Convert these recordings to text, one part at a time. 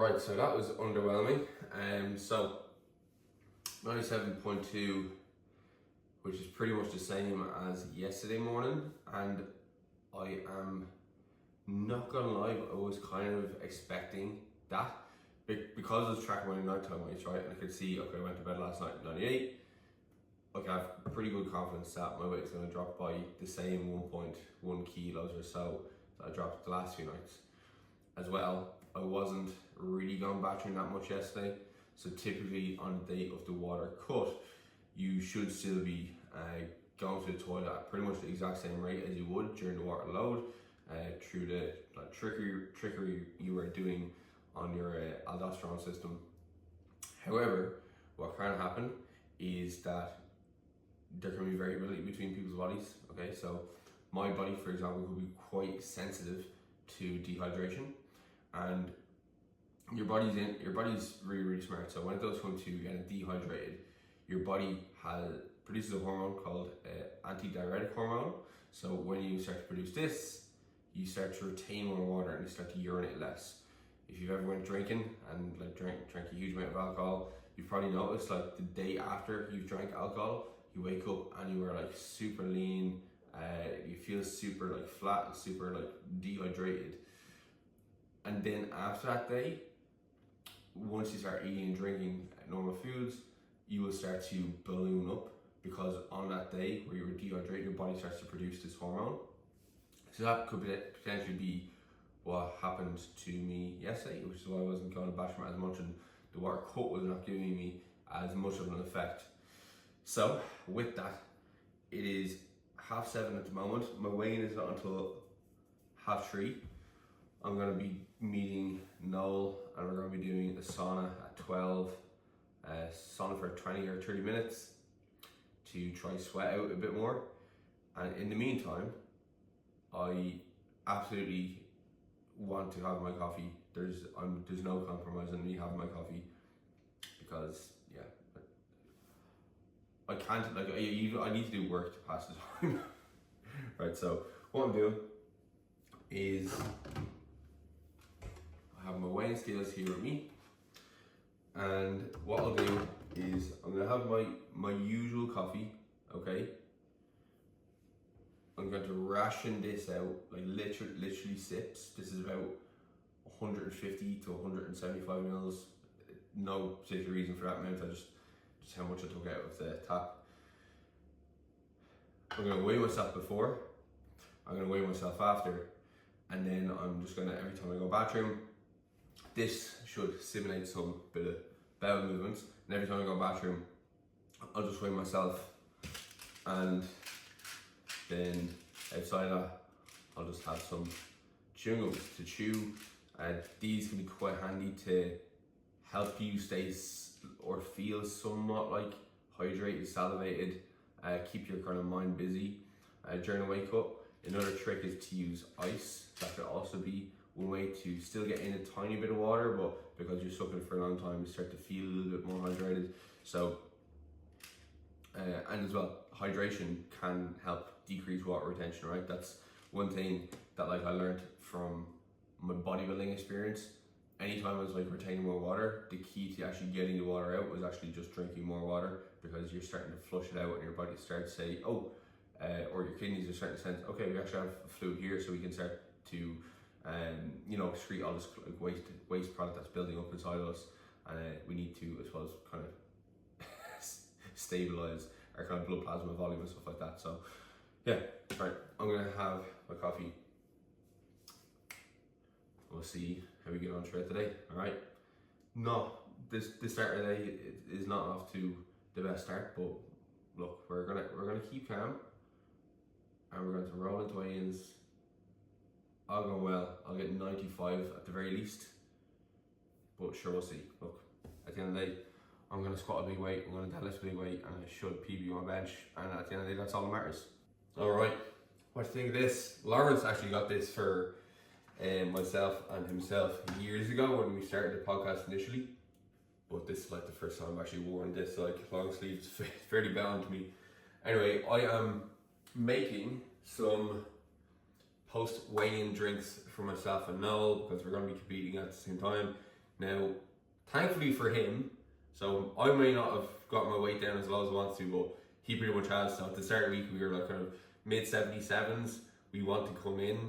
Alright, so that was underwhelming. So 97.2, which is pretty much the same as yesterday morning, and I am not gonna lie, I was kind of expecting that because I was tracking my nighttime weights, right? And I could see, okay, I went to bed last night at 98. Okay, I have pretty good confidence that my weight's gonna drop by the same 1.1 kilos or so that I dropped the last few nights. As well, I wasn't really going battering that much yesterday. So typically on the day of the water cut, you should still be going to the toilet at pretty much the exact same rate as you would during the water load, through the trickery you were doing on your aldosterone system. However, what can happen is that there can be variability between people's bodies. Okay, so my body, for example, could be quite sensitive to dehydration, and your body's really smart. So when it does come to getting dehydrated, your body produces a hormone called antidiuretic hormone. So when you start to produce this, you start to retain more water and you start to urinate less. If you've ever went drinking and drank a huge amount of alcohol, you've probably noticed the day after you've drank alcohol, you wake up and you are super lean, you feel super flat and super dehydrated. And then after that day, once you start eating and drinking normal foods, you will start to balloon up, because on that day where you were dehydrated, your body starts to produce this hormone. So that could potentially be what happened to me yesterday, which is why I wasn't going to bash as much, and the water cut was not giving me as much of an effect. So with that, it is 7:30 at the moment. My weigh-in is not until 3:30. I'm going to be meeting Noel and we're going to be doing a sauna at 12, sauna for 20 or 30 minutes to try sweat out a bit more. And in the meantime, I absolutely want to have my coffee. There's no compromise on me having my coffee, because I can't, I need to do work to pass the time. Right, so what I'm doing is I have my weighing scales here with me, and what I'll do is I'm gonna have my usual coffee, okay? I'm going to ration this out, literally sips. This is about 150 to 175 mils. No particular reason for that amount, just how much I took out of the tap. I'm going to weigh myself before, I'm going to weigh myself after, and then I'm just going to, every time I go bathroom, this should simulate some bit of bowel movements, and every time I go bathroom, I'll just weigh myself, and then outside that, I'll just have some chewing gums to chew, and these can be quite handy to help you stay or feel somewhat hydrated, salivated, keep your kind of mind busy during a wake up. Another trick is to use ice. That could also be one way to still get in a tiny bit of water, but because you're sucking for a long time, you start to feel a little bit more hydrated. So, and as well, hydration can help decrease water retention, right? That's one thing that I learned from my bodybuilding experience. Anytime I was retaining more water, the key to actually getting the water out was actually just drinking more water, because you're starting to flush it out and your body starts to say, or your kidneys are starting to sense, okay, we actually have fluid here, so we can start to excrete all this waste product that's building up inside of us, and we need to, I suppose, kind of stabilize our kind of blood plasma volume and stuff like that. So yeah, right, I'm gonna have my coffee. We'll see how we get on throughout today. All right. No, this start of the day is not off to the best start, but look, we're gonna keep calm, and we're going to roll into weigh-ins. I'll go well. I'll get 95 at the very least, but sure, we'll see. Look, at the end of the day, I'm gonna squat a big weight, I'm gonna deadlift a big weight, and I should PB my bench, and at the end of the day, that's all that matters. All right, what do you think of this? Lawrence actually got this for myself and himself years ago when we started the podcast initially, but this is the first time I've actually worn this long sleeves. Fairly bound to me. Anyway, I am making some post weigh-in drinks for myself and Noel, because we're going to be competing at the same time. Now, thankfully for him, so I may not have got my weight down as low as I want to, but he pretty much has. So at the start of the week, we were like kind of mid 77s. We want to come in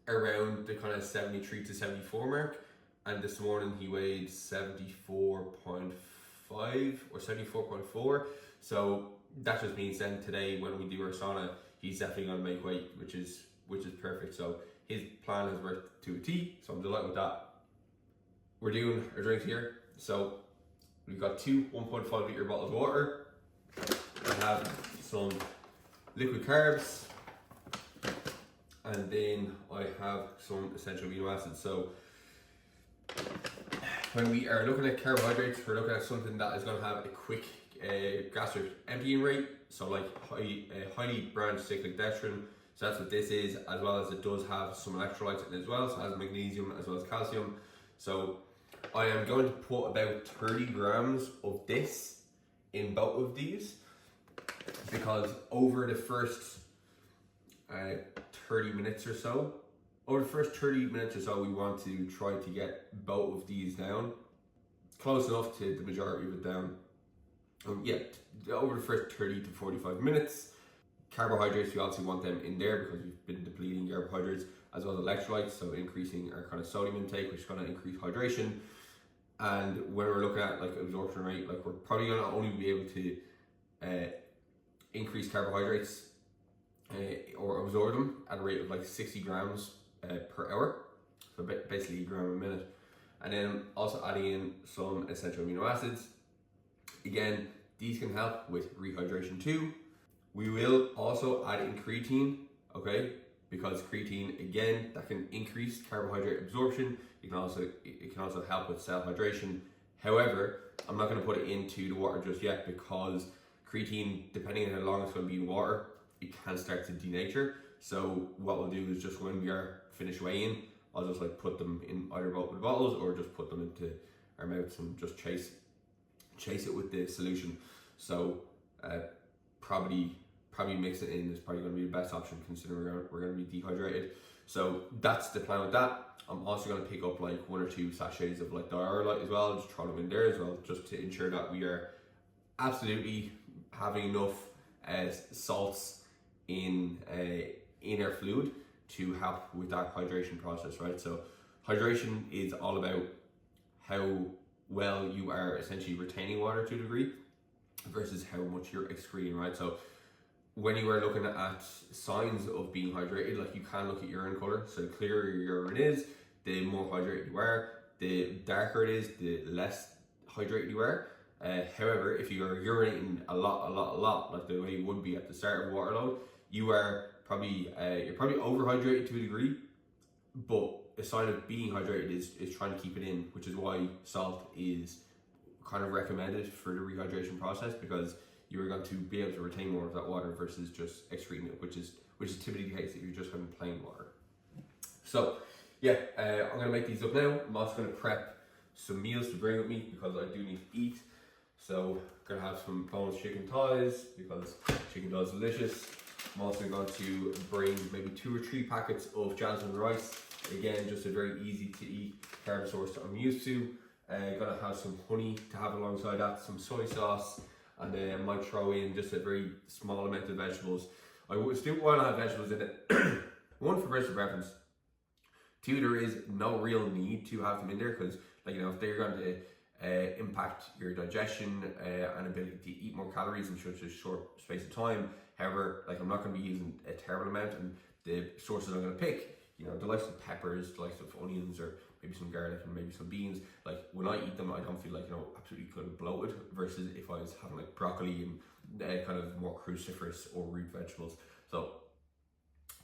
around the kind of 73 to 74 mark. And this morning he weighed 74.5 or 74.4. So that just means then today when we do our sauna, he's definitely going to make weight, which is perfect. So his plan has worked to a T. So I'm delighted with that. We're doing our drinks here. So we've got two 1.5 litre bottles of water. I have some liquid carbs, and then I have some essential amino acids. So when we are looking at carbohydrates, we're looking at something that is going to have a quick gastric emptying rate. So like highly branched cyclic dextrin. So that's what this is, as well as it does have some electrolytes in it as well. So it has magnesium as well as calcium. So I am going to put about 30 grams of this in both of these, because over the first 30 minutes or so, we want to try to get both of these down, close enough to the majority of it down. Over the first 30 to 45 minutes. Carbohydrates, we also want them in there because we've been depleting carbohydrates, as well as electrolytes, so increasing our kind of sodium intake, which is going to increase hydration. And when we're looking at like absorption rate, like we're probably going to only be able to increase carbohydrates or absorb them at a rate of like 60 grams per hour, so basically a gram a minute. And then also adding in some essential amino acids. Again, these can help with rehydration too. We will also add in creatine, okay? Because creatine, again, that can increase carbohydrate absorption. It can also help with cell hydration. However, I'm not going to put it into the water just yet, because creatine, depending on how long it's going to be in water, it can start to denature. So what we'll do is just when we are finished weighing, I'll just like put them in either both of the bottles or just put them into our mouths and just chase it with the solution. So probably mix it in is probably going to be the best option, considering we're going to be dehydrated. So that's the plan with that. I'm also going to pick up like 1 or 2 sachets of like Diarolite as well, just throw them in there as well, just to ensure that we are absolutely having enough salts in our fluid to help with that hydration process, right? So hydration is all about how well you are essentially retaining water to a degree versus how much you're excreting, right? So when you are looking at signs of being hydrated, like you can look at urine color. So the clearer your urine is, the more hydrated you are. The darker it is, the less hydrated you are. However, if you are urinating a lot, like the way you would be at the start of water load, you're probably overhydrated to a degree. But a sign of being hydrated is trying to keep it in, which is why salt is kind of recommended for the rehydration process, because you're going to be able to retain more of that water versus just excreting it, which is typically the case if you're just having plain water. So yeah, I'm going to make these up now. I'm also going to prep some meals to bring with me because I do need to eat. So I'm going to have some boneless chicken thighs because chicken thighs is delicious. I'm also going to bring maybe 2 or 3 packets of jasmine rice. Again, just a very easy to eat carb source that I'm used to. Gonna have some honey to have alongside that, some soy sauce, and then I might throw in just a very small amount of vegetables. I still want to have vegetables in it. 1, for personal preference. 2, there is no real need to have them in there because, like, you know, if they're going to impact your digestion and ability to eat more calories in such a short space of time. However, like, I'm not going to be using a terrible amount, and the sources I'm going to pick, you know, the likes of peppers, the likes of onions, or maybe some garlic and maybe some beans. Like, when I eat them, I don't feel like, you know, absolutely kind of bloated, versus if I was having like broccoli and kind of more cruciferous or root vegetables. So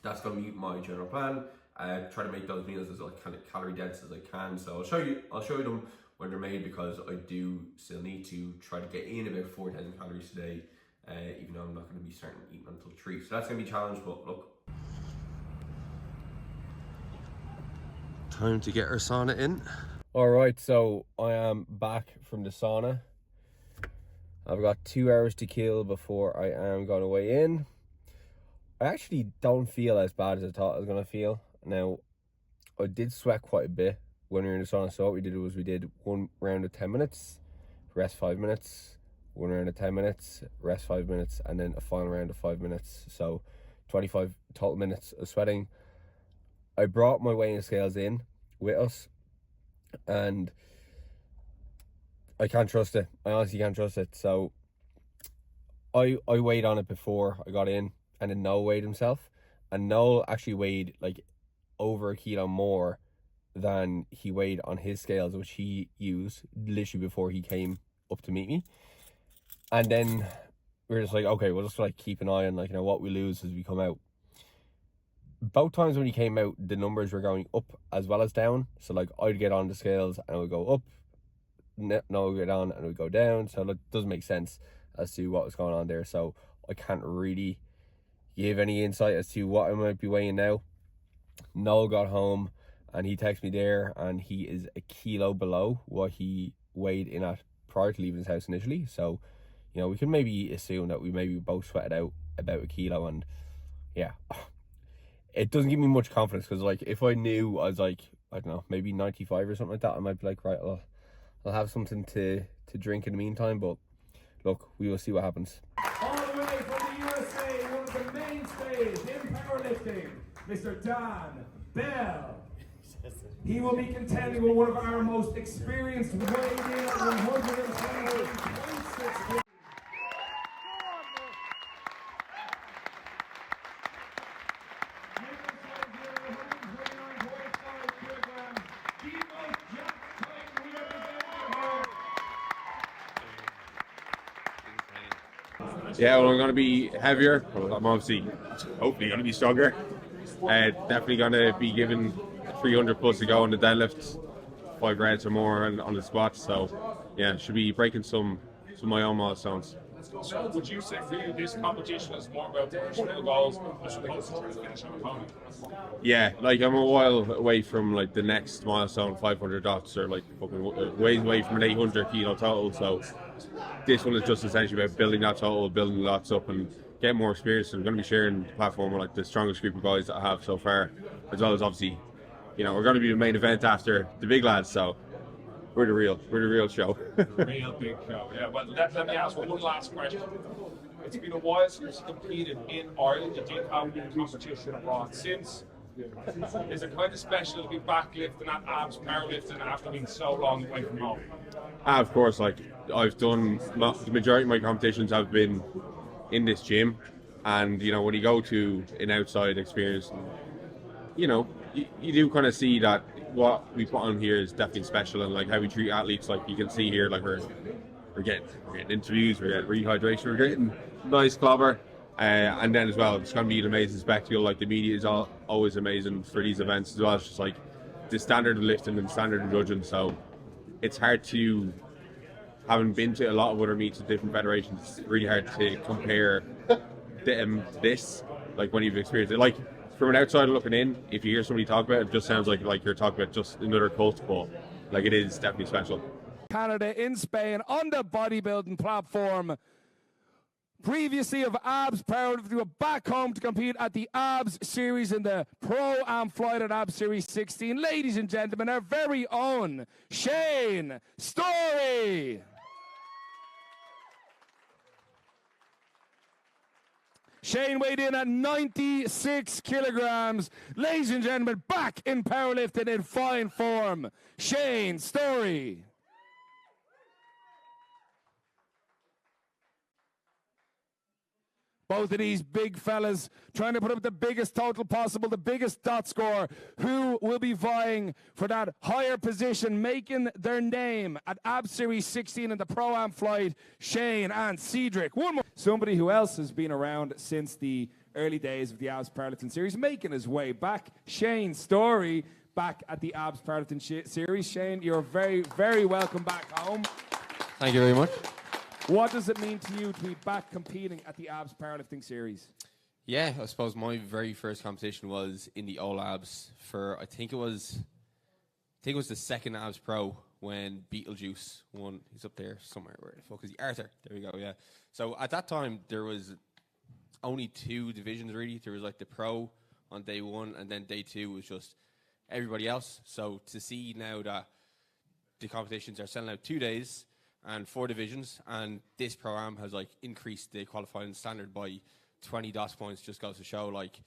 that's going to be my general plan. Try to make those meals as like kind of calorie dense as I can. So I'll show you them when they're made, because I do still need to try to get in about 4,000 calories a day, even though I'm not going to be starting eating until 3. So that's going to be a challenge, but look. Time to get our sauna in. All right, so I am back from the sauna. I've got 2 hours to kill before I am going to weigh in. I actually don't feel as bad as I thought I was going to feel. Now, I did sweat quite a bit, when we were in the sauna. So what we did was we did one round of 10 minutes, rest 5 minutes, one round of 10 minutes, rest 5 minutes, and then a final round of 5 minutes. So 25 total minutes of sweating. I brought my weighing scales in with us, and I can't trust it. I honestly can't trust it. So I weighed on it before I got in, and then Noel weighed himself, and Noel actually weighed like over a kilo more than he weighed on his scales, which he used literally before he came up to meet me. And then we were just like, okay, we'll just like keep an eye on, like, you know, what we lose as we come out. Both times when he came out, the numbers were going up as well as down. So like I'd get on the scales and it would go up, no, get on and it would go down. So it doesn't make sense as to what was going on there. So I can't really give any insight as to what I might be weighing now. Noel got home and he texted me there, and he is a kilo below what he weighed in at prior to leaving his house initially. So, you know, we can maybe assume that we maybe both sweated out about a kilo. And yeah, it doesn't give me much confidence, because like if I knew I was like, I don't know, maybe 95 or something like that, I might be like, right, I'll have something to drink in the meantime. But look, we will see what happens. All the way from the USA, one of the mainstays in powerlifting, Mr. Dan Bell. He will be contending with one of our most experienced weighed in at 120.6 Yeah, well, I'm going to be heavier. Well, I'm obviously, hopefully, going to be stronger. Definitely going to be given 300 plus to go on the deadlift, 5 reps or more on the squat. So, yeah, should be breaking some of my own milestones. So would you say for you this competition is more about personal goals as opposed to trying to finish an opponent? Yeah, like I'm a while away from like the next milestone, 500 dots, or like fucking ways away from an 800 kilo total. So this one is just essentially about building that total, building lots up, and getting more experience. I'm going to be sharing the platform with like the strongest group of guys that I have so far, as well as obviously, you know, we're going to be the main event after the big lads. So we're the real show. Real big show, yeah. Well, let me ask one last question. It's been a while since you competed in Ireland. You did have a competition abroad since. Is it kind of special to be back lifting at abs powerlifting after being so long away from home? Of course, like I've done, the majority of my competitions have been in this gym, and you know, when you go to an outside experience, you know, you do kind of see that what we put on here is definitely special, and like how we treat athletes. Like you can see here, like we're getting interviews, we're getting rehydration, we're getting nice clobber, and then as well, it's going to be an amazing spectacle. Like the media is always amazing for these events as well. It's just like the standard of lifting and standard of judging. So it's hard to, having been to a lot of other meets of different federations, it's really hard to compare this, like when you've experienced it. Like from an outsider looking in, if you hear somebody talk about it, it just sounds like you're talking about just another cult, but like it is definitely special. Canada in Spain on the bodybuilding platform. Previously of Abs Powerlifting, we were back home to compete at the Abs Series in the Pro-Am Flight at Abs Series 16. Ladies and gentlemen, our very own Shane Story. Shane weighed in at 96 kilograms. Ladies and gentlemen, back in powerlifting in fine form, Shane Story. Both of these big fellas trying to put up the biggest total possible, the biggest dot score. Who will be vying for that higher position, making their name at Ab Series 16 in the Pro-Am Flight? Shane and Cedric. One more. Somebody who else has been around since the early days of the Abs Powerlifting Series, making his way back. Shane Story, back at the Abs Powerlifting Series. Shane, you're very, very welcome back home. Thank you very much. What does it mean to you to be back competing at the Abs Powerlifting Series? Yeah, I suppose my very first competition was in the All Abs for, I think it was the second Abs Pro when Beetlejuice won. He's up there somewhere. Where the fuck is he? Arthur. There we go. Yeah. So at that time there was only 2 divisions really. There was like the Pro on day 1, and then day 2 was just everybody else. So to see now that the competitions are selling out 2 days and 4 divisions, and this program has like increased the qualifying standard by 20 DOTS points, just goes to show like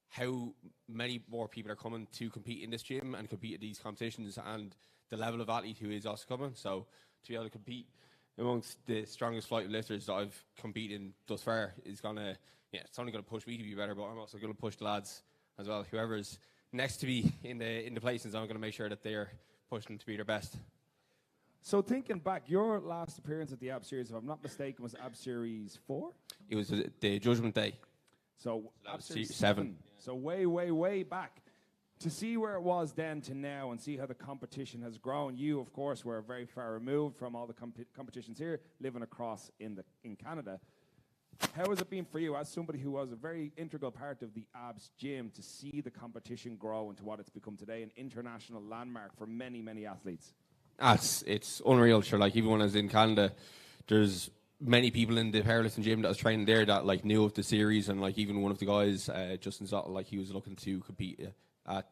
how many more people are coming to compete in this gym and compete at these competitions, and the level of athlete who is also coming. So to be able to compete amongst the strongest flight lifters that I've competed in thus far is gonna, it's only gonna push me to be better, but I'm also gonna push the lads as well. Whoever's next to me in the placings, I'm gonna make sure that they're pushing to be their best. So thinking back, your last appearance at the Ab Series, if I'm not mistaken, was Ab Series 4? It was the Judgment Day. So That Ab was Series 7. So way back. To see where it was then to now and see how the competition has grown. You, of course, were very far removed from all the competitions here, living across in Canada. How has it been for you as somebody who was a very integral part of the ABS gym to see the competition grow into what it's become today, an international landmark for many, many athletes? It's unreal. Sure, like even when I was in Canada, there's many people in the powerlifting gym that was training there that like knew of the series, and like even one of the guys, Justin Zottel, like he was looking to compete at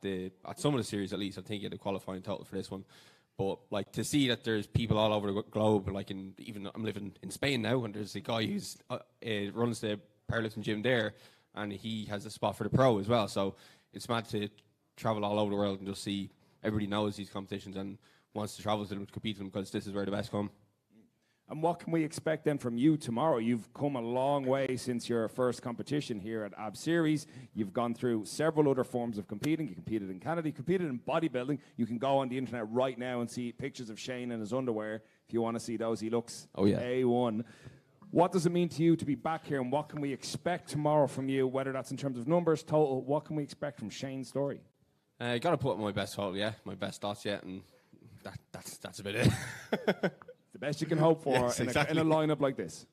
some of the series at least. I think he had a qualifying total for this one. But like to see that there's people all over the globe, like even I'm living in Spain now, and there's a guy who's runs the powerlifting gym there, and he has a spot for the pro as well. So it's mad to travel all over the world and just see everybody knows these competitions and wants to travel to them to compete in them, because this is where the best come. And what can we expect then from you tomorrow? You've come a long way since your first competition here at Ab Series. You've gone through several other forms of competing. You competed in Canada, you competed in bodybuilding. You can go on the internet right now and see pictures of Shane in his underwear. If you want to see those, he looks A1. What does it mean to you to be back here, and what can we expect tomorrow from you, whether that's in terms of numbers, total? What can we expect from Shane Story? I got to put my best total, my best dots yet, and that's about it. The best you can hope for Yes, in exactly. a lineup like this.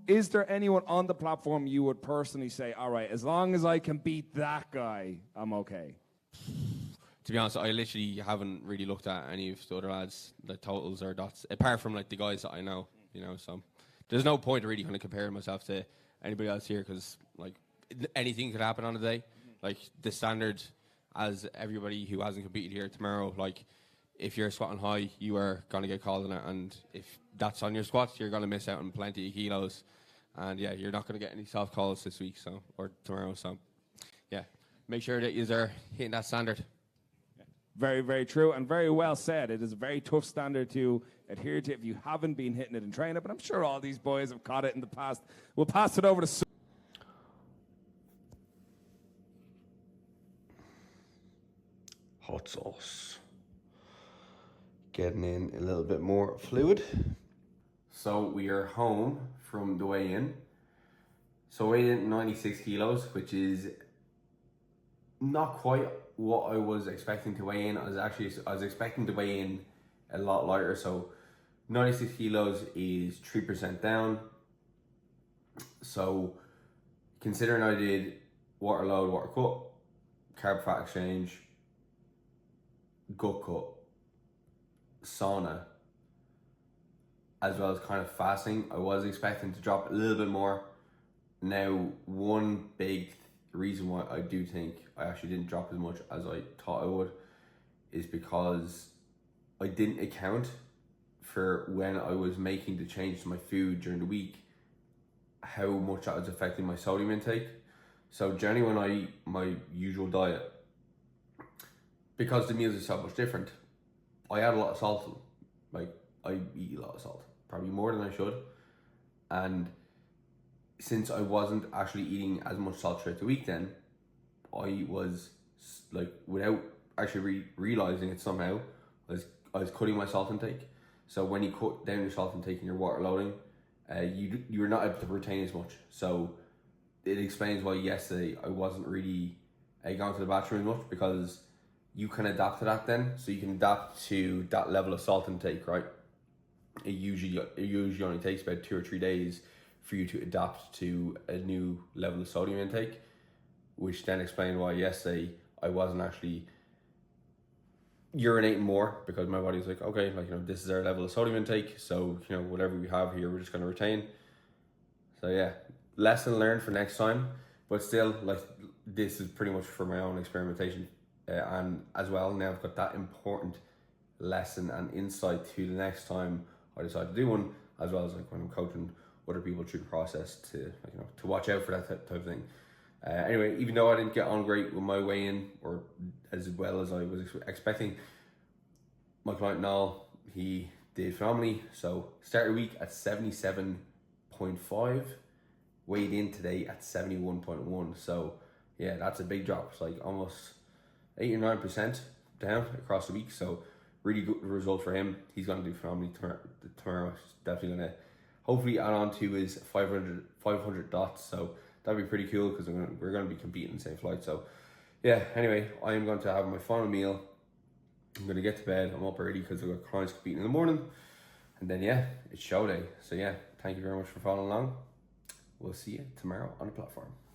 Is there anyone on the platform you would personally say, all right, as long as I can beat that guy, I'm okay? To be honest, I literally haven't really looked at any of the other lads, the totals or dots, apart from like the guys that I know, so there's no point really kind of comparing myself to anybody else here, because like anything could happen on the day. Like the standard, as everybody who hasn't competed here tomorrow, like if you're squatting high, you are going to get called on it, and if that's on your squat, you're going to miss out on plenty of kilos, and you're not going to get any soft calls this week, or tomorrow, so make sure that you're hitting that standard. Very, very true, and very well said. It is a very tough standard to adhere to if you haven't been hitting it in training, but I'm sure all these boys have caught it in the past. We'll pass it over to Hot sauce. Getting in a little bit more fluid. So we are home from the weigh-in. So weighed in 96 kilos, which is not quite what I was expecting to weigh in. I was expecting to weigh in a lot lighter. So 96 kilos is 3% down. So considering I did water load, water cut, carb fat exchange, gut cut, sauna, as well as kind of fasting, I was expecting to drop a little bit more. Now, one big reason why I do think I actually didn't drop as much as I thought I would is because I didn't account for, when I was making the change to my food during the week, how much that was affecting my sodium intake. So generally when I eat my usual diet, because the meals are so much different, I add a lot of salt. Like, I eat a lot of salt, probably more than I should. And since I wasn't actually eating as much salt throughout the week, then I was like, without actually realizing it somehow, I was cutting my salt intake. So when you cut down your salt intake and your water loading, you're not able to retain as much. So it explains why yesterday I wasn't really going to the bathroom as much, because you can adapt to that then. So you can adapt to that level of salt intake, right? It usually only takes about 2 or 3 days for you to adapt to a new level of sodium intake, which then explained why yesterday I wasn't actually urinating more, because my body was like, okay, like, this is our level of sodium intake, so whatever we have here, we're just going to retain. So yeah, lesson learned for next time, but still, like, this is pretty much for my own experimentation and as well now I've got that important lesson and insight to the next time I decide to do one, as well as like when I'm coaching other people through the process to, like, you know, to watch out for that type of thing. Anyway, even though I didn't get on great with my weigh-in or as well as I was expecting, my client Noel, he did phenomenally. So started week at 77.5, weighed in today at 71.1. So yeah, that's a big drop. It's like almost 8 or 9% down across the week. So really good result for him. He's going to do phenomenally tomorrow. He's definitely going to hopefully add on to his 500 dots. So that'd be pretty cool because we're going to be competing in the same flight. So yeah, anyway, I am going to have my final meal. I'm going to get to bed. I'm up early because I've got clients competing in the morning. And then yeah, it's show day. So yeah, thank you very much for following along. We'll see you tomorrow on the platform.